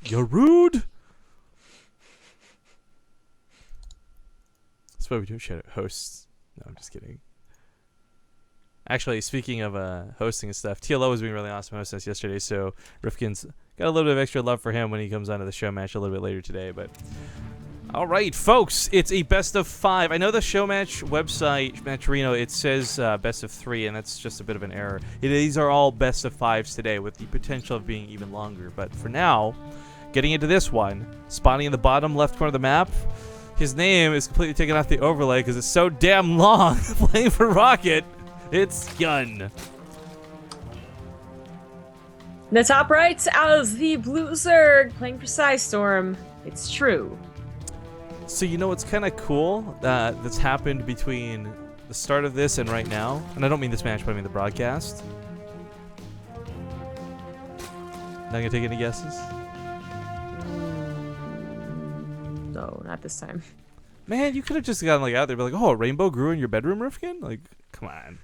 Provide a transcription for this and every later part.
You're rude. That's why we do shout out hosts. No, I'm just kidding. Actually, speaking of hosting and stuff, TLO was being really awesome hosting us yesterday, so Rifkin's got a little bit of extra love for him when he comes onto the show match a little bit later today. But all right, folks, it's a best of 5. I know the show match website, MATCHERINO, it says best of 3, and that's just a bit of an error. These are all best of 5s today, with the potential of being even longer. But for now, getting into this one, spawning in the bottom left corner of the map, his name is completely taken off the overlay because it's so damn long. Playing for Rocket, it's Hyun. In the top right, as the Blue Zerg playing for Storm. It's true. So you know what's kind of cool that's happened between the start of this and right now? And I don't mean this match, but I mean the broadcast. Not gonna take any guesses? No, not this time. Man, you could have just gotten like out there, be like, "Oh, a rainbow grew in your bedroom, Rifkin?" Like, come on.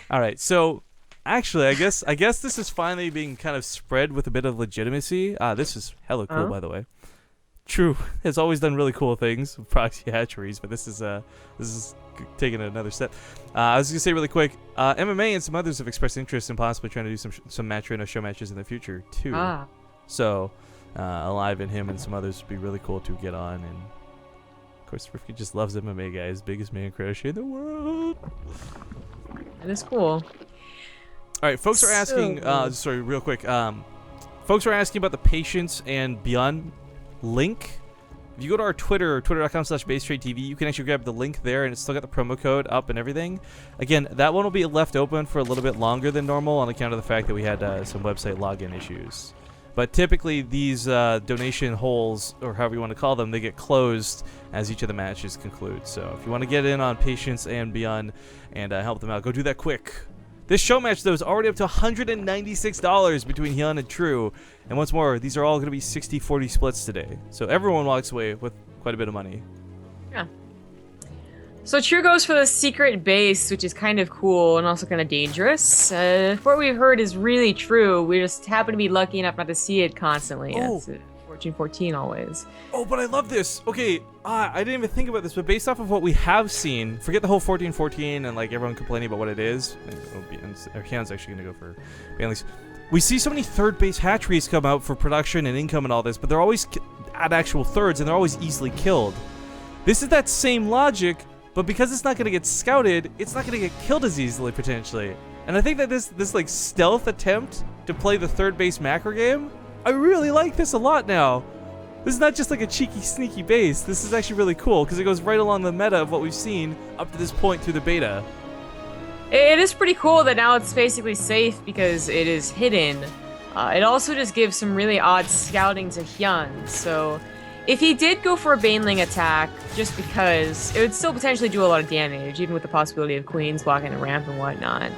All right, so actually, I guess this is finally being kind of spread with a bit of legitimacy. This is hella cool, by the way. True has always done really cool things with proxy hatcheries, but this is taking it another step. I was gonna say really quick, MMA and some others have expressed interest in possibly trying to do some MATCHERINO show matches in the future too. So, Alive and him and some others would be really cool to get on. And of course, Rifkin just loves MMA, guys. Biggest man crochet in the world. That is cool. All right, folks are asking. Sorry, real quick. Folks are asking about the Patience and Beyond link. If you go to our Twitter, twitter.com/BaseTradeTV, you can actually grab the link there, and it's still got the promo code up and everything. Again, that one will be left open for a little bit longer than normal on account of the fact that we had some website login issues. But typically, these donation holes, or however you want to call them, they get closed as each of the matches conclude. So if you want to get in on Patience and Beyond and help them out, go do that quick. This show match, though, is already up to $196 between Hyun and True. And once more, these are all going to be 60-40 splits today. So everyone walks away with quite a bit of money. Yeah. So True goes for the secret base, which is kind of cool and also kind of dangerous. What we heard is really true. We just happen to be lucky enough not to see it constantly. Oh. It's 14-14 always. Oh, but I love this. Okay, I didn't even think about this, but based off of what we have seen, forget the whole 14-14 and like everyone complaining about what it is. Hyun's actually going to go for Banley's. We see so many third base hatcheries come out for production and income and all this, but they're always at actual thirds and they're always easily killed. This is that same logic, but because it's not going to get scouted, it's not going to get killed as easily potentially. And I think that this like stealth attempt to play the third base macro game, I really like this a lot now. This is not just like a cheeky, sneaky base. This is actually really cool because it goes right along the meta of what we've seen up to this point through the beta. It is pretty cool that now it's basically safe because it is hidden. It also just gives some really odd scouting to Hyun. So if he did go for a Baneling attack, just because, it would still potentially do a lot of damage, even with the possibility of Queens blocking the ramp and whatnot.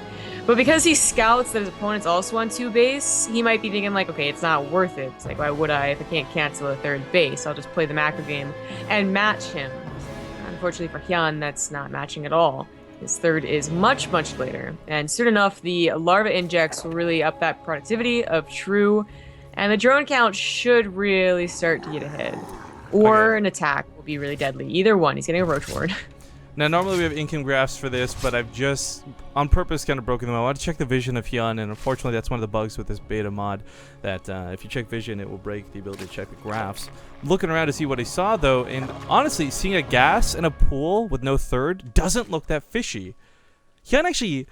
But because he scouts that his opponent's also on 2 base, he might be thinking like, okay, it's not worth it. It's like, why would I if I can't cancel a third base? I'll just play the macro game and match him. Unfortunately for Hyun, that's not matching at all. His third is much, much later. And soon enough, the larva injects will really up that productivity of True, and the drone count should really start to get ahead. Or an attack will be really deadly. Either one. He's getting a Roach Ward. Now, normally we have income graphs for this, but I've just, on purpose, kind of broken them. I want to check the vision of Hyun, and unfortunately that's one of the bugs with this beta mod, that if you check vision, it will break the ability to check the graphs. Looking around to see what I saw, though, and honestly, seeing a gas in a pool with no third doesn't look that fishy. Hyun actually,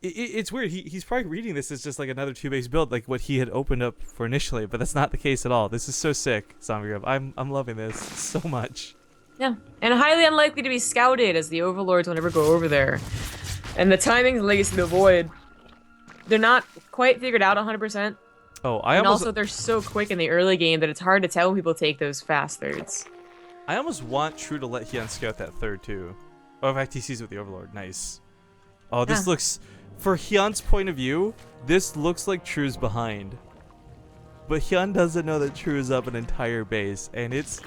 it's weird. He's probably reading this as just like another 2-base build, like what he had opened up for initially, but that's not the case at all. This is so sick, Zombie Grub. I'm loving this so much. Yeah, and highly unlikely to be scouted, as the Overlords will never go over there. And the timing is Legacy of the Void. They're not quite figured out 100%. Oh, and also they're so quick in the early game that it's hard to tell when people take those fast thirds. I almost want True to let Hyun scout that third too. Oh, in fact, he sees with the Overlord. Nice. Oh, this looks, for Hyun's point of view, this looks like True's behind. But Hyun doesn't know that True is up an entire base, and it's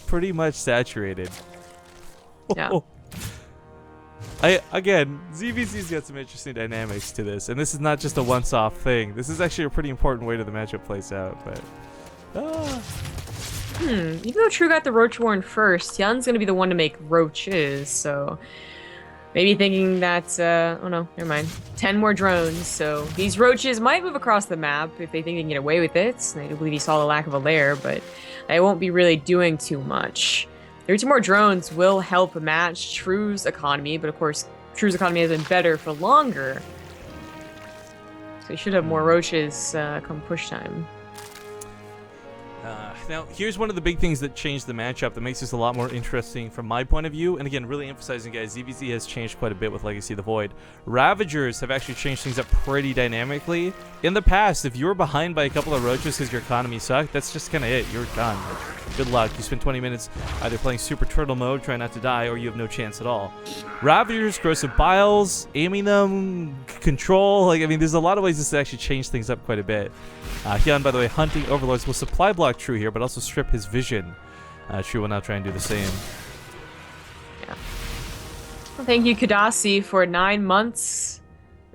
pretty much saturated. Yeah. Again, ZVC's got some interesting dynamics to this, and this is not just a once-off thing. This is actually a pretty important way to the matchup plays out. But Ah. Even though True got the Roach Warren first, Hyun's gonna be the one to make roaches, so maybe thinking that, oh no, never mind. 10 more drones, so these roaches might move across the map if they think they can get away with it. I do believe he saw the lack of a lair, but they won't be really doing too much. 32 more drones will help match True's economy, but of course, True's economy has been better for longer. So he should have more roaches come push time. Now, here's one of the big things that changed the matchup that makes this a lot more interesting from my point of view. And again, really emphasizing, guys, ZVZ has changed quite a bit with Legacy of the Void. Ravagers have actually changed things up pretty dynamically. In the past, if you were behind by a couple of roaches because your economy sucked, that's just kind of it. You're done. Like, good luck. You spend 20 minutes either playing Super Turtle mode, trying not to die, or you have no chance at all. Ravagers, Corrosive Biles, aiming them, control. Like, I mean, there's a lot of ways this to actually change things up quite a bit. Hyun, by the way, hunting Overlords will supply block True here, but also strip his vision. True will now try and do the same. Yeah. Well, thank you, Kadasi, for 9 months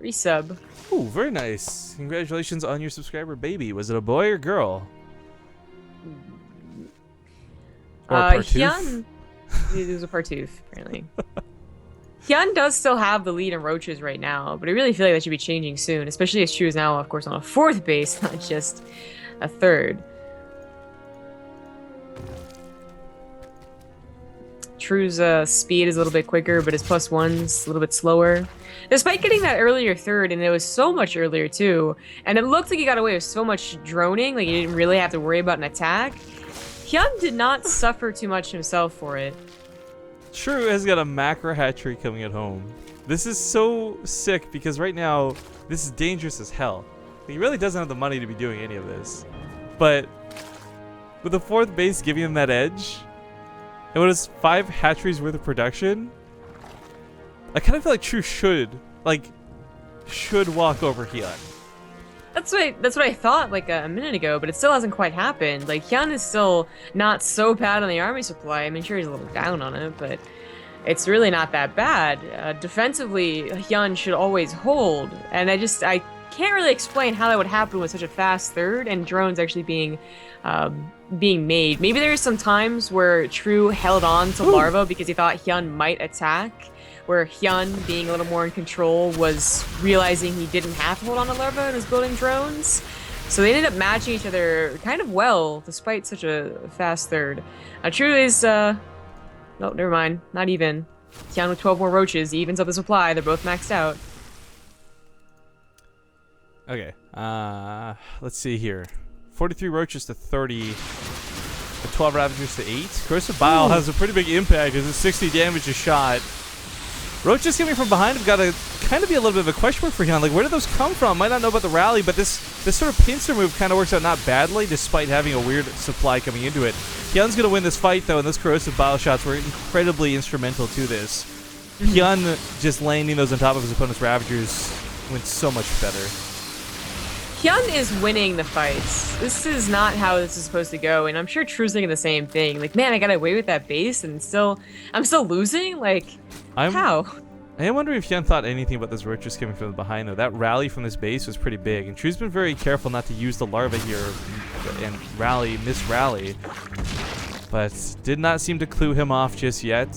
resub. Ooh, very nice. Congratulations on your subscriber baby. Was it a boy or girl? Or Hyun. It was a Partoof, apparently. Hyun does still have the lead in roaches right now, but I really feel like that should be changing soon, especially as True is now, of course, on a 4th base, not just a 3rd. True's speed is a little bit quicker, but his +1's a little bit slower. Despite getting that earlier 3rd, and it was so much earlier too, and it looked like he got away with so much droning, like he didn't really have to worry about an attack, Hyun did not suffer too much himself for it. True has got a macro hatchery coming at home. This is so sick because right now, this is dangerous as hell. He really doesn't have the money to be doing any of this. But with the 4th base giving him that edge, and what is 5 hatcheries worth of production, I kind of feel like True should walk over Hyun. That's what I thought like a minute ago, but it still hasn't quite happened. Like, Hyun is still not so bad on the army supply. I mean, sure, he's a little down on it, but it's really not that bad. Defensively, Hyun should always hold, and I can't really explain how that would happen with such a fast 3rd and drones actually being made. Maybe there's some times where True held on to Larva because he thought Hyun might attack, where Hyun, being a little more in control, was realizing he didn't have to hold on to Larva and was building drones. So they ended up matching each other kind of well, despite such a fast 3rd. True is, no, never mind, not even. Hyun with 12 more roaches, he evens up the supply, they're both maxed out. Okay, let's see here. 43 roaches to 30. The 12 Ravagers to 8. Corrosive Bile has a pretty big impact as it's 60 damage a shot. Roaches coming from behind have got to kind of be a little bit of a question mark for Hyun. Like, where did those come from? Might not know about the rally, but this sort of pincer move kind of works out not badly, despite having a weird supply coming into it. Hyun's going to win this fight, though, and those Corrosive Bile shots were incredibly instrumental to this. Hyun just landing those on top of his opponent's Ravagers went so much better. Hyun is winning the fights. This is not how this is supposed to go, and I'm sure True's thinking the same thing. Like, man, I got away with that base, and I'm still losing? Like, how? I am wondering if Hyun thought anything about those roaches coming from behind, though. That rally from this base was pretty big, and True's been very careful not to use the larva here and miss-rally, but did not seem to clue him off just yet.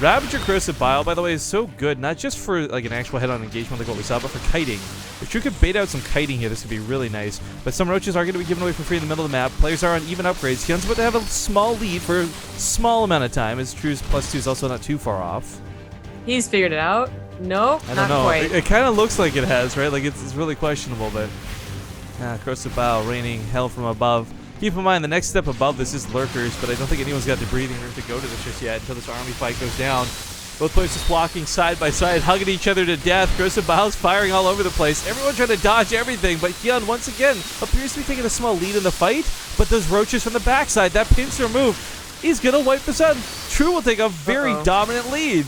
Ravager Corrosive Bile, by the way, is so good, not just for like an actual head-on engagement like what we saw, but for kiting. If True could bait out some kiting here, this would be really nice. But some roaches are going to be given away for free in the middle of the map. Players are on even upgrades. Hyun's about to have a small lead for a small amount of time, as True's +2 is also not too far off. He's figured it out. No, I don't know. Quite. It kind of looks like it has, right? Like it's really questionable, but Corrosive Bile raining hell from above. Keep in mind, the next step above this is lurkers, but I don't think anyone's got the breathing room to go to this just yet until this army fight goes down. Both players just walking side by side, hugging each other to death. Corrosive Bile's firing all over the place. Everyone trying to dodge everything, but Hyun, once again, appears to be taking a small lead in the fight, but those roaches from the backside, that pincer move, is going to wipe this out. True will take a very dominant lead.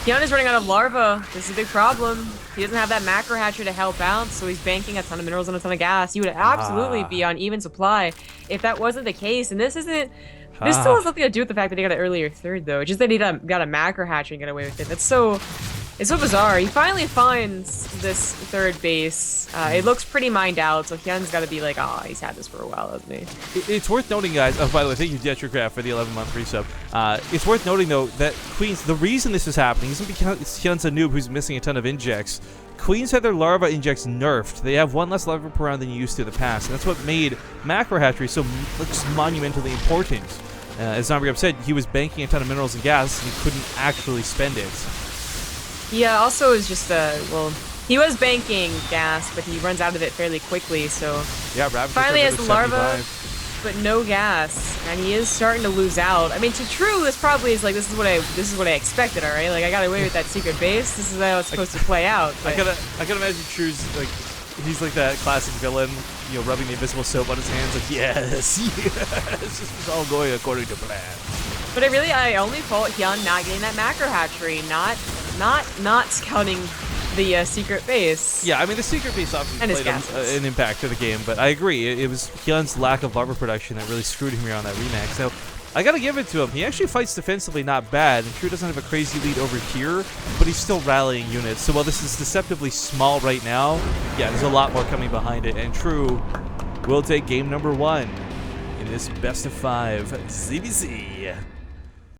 Hyun is running out of larva. This is a big problem. He doesn't have that macro hatcher to help out, so he's banking a ton of minerals and a ton of gas. He would absolutely be on even supply if that wasn't the case. And this isn't. This still has nothing to do with the fact that he got an earlier 3rd, though. It's just that he got a macro hatcher and got away with it. That's so It's so bizarre. He finally finds this third base. It looks pretty mined out, so Hyun's got to be like, oh, he's had this for a while, hasn't he? It's worth noting, guys. Oh, by the way, thank you, Jetrograph, for the 11-month resub. It's worth noting, though, that Queens, the reason this is happening isn't because Hyun's a noob who's missing a ton of injects. Queens had their larva injects nerfed. They have one less larva per round than you used to in the past, and that's what made macro hatchery so monumentally important. As Zombie said, he was banking a ton of minerals and gas, and he couldn't actually spend it. Yeah, also is just, well, he was banking gas, but he runs out of it fairly quickly, so... Yeah, Rabbit finally has the larva, 75. but no gas, and he is starting to lose out. I mean, to True, this probably is like, this is what I expected, alright? Like, I got away with that secret base, this is how it's supposed to play out. I gotta imagine True's, like, he's like that classic villain, you know, rubbing the invisible soap on his hands, like, yes, yes, this is all going according to plan. But I only fault Hyun not getting that macro hatchery, not scouting the secret base. Yeah, I mean, the secret base obviously played an impact to the game, but I agree, it was Hyun's lack of larva production that really screwed him here on that remax. Now, I gotta give it to him. He actually fights defensively not bad, and True doesn't have a crazy lead over here, but he's still rallying units. So while this is deceptively small right now, yeah, there's a lot more coming behind it, and True will take game number 1 in this best of 5 ZBZ.